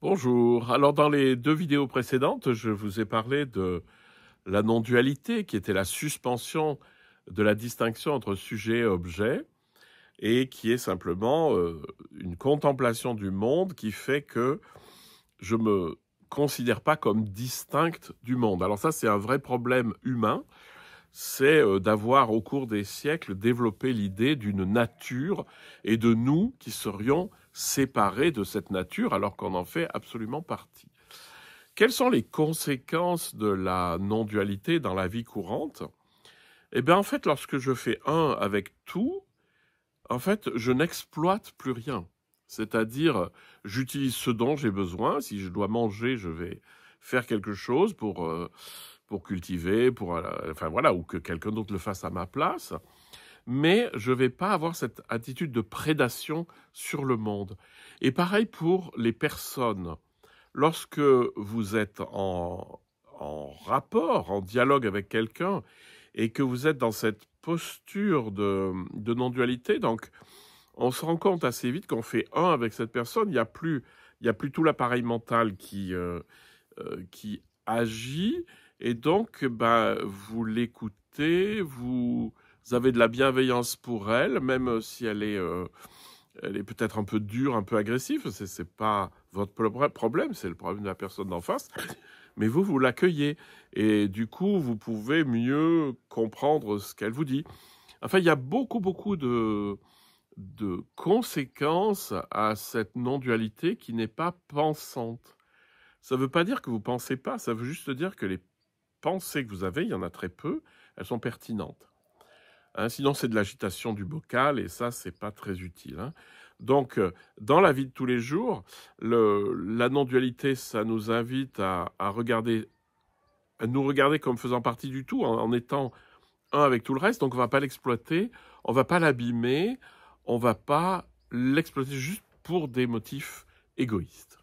Bonjour. Alors dans les deux vidéos précédentes, je vous ai parlé de la non-dualité, qui était la suspension de la distinction entre sujet et objet, et qui est simplement une contemplation du monde qui fait que je me considère pas comme distincte du monde. Alors ça, c'est un vrai problème humain, c'est d'avoir au cours des siècles développé l'idée d'une nature et de nous qui serions séparés de cette nature alors qu'on en fait absolument partie. Quelles sont les conséquences de la non-dualité dans la vie courante? Eh bien, en fait, lorsque je fais un avec tout, en fait, je n'exploite plus rien. C'est-à-dire, j'utilise ce dont j'ai besoin. Si je dois manger, je vais faire quelque chose pour cultiver, enfin voilà, ou que quelqu'un d'autre le fasse à ma place. Mais je ne vais pas avoir cette attitude de prédation sur le monde. Et pareil pour les personnes. Lorsque vous êtes en rapport, en dialogue avec quelqu'un, et que vous êtes dans cette posture de non-dualité, donc on se rend compte assez vite qu'on fait un avec cette personne, il y a plus tout l'appareil mental qui agit, et donc ben, vous l'écoutez, vous avez de la bienveillance pour elle, même si elle est peut-être un peu dure, un peu agressive, c'est pas votre problème, c'est le problème de la personne d'en face, mais vous l'accueillez, et du coup, vous pouvez mieux comprendre ce qu'elle vous dit. Enfin, il y a beaucoup de conséquences à cette non-dualité qui n'est pas pensante. Ça ne veut pas dire que vous ne pensez pas, ça veut juste dire que les pensées que vous avez, il y en a très peu, elles sont pertinentes. Hein, sinon, c'est de l'agitation du bocal et ça, c'est pas très utile. Hein. Donc, dans la vie de tous les jours, la non-dualité, ça nous invite à nous regarder comme faisant partie du tout, en étant un avec tout le reste. Donc, on va pas l'exploiter, on va pas l'abîmer, on va pas l'exploiter juste pour des motifs égoïstes.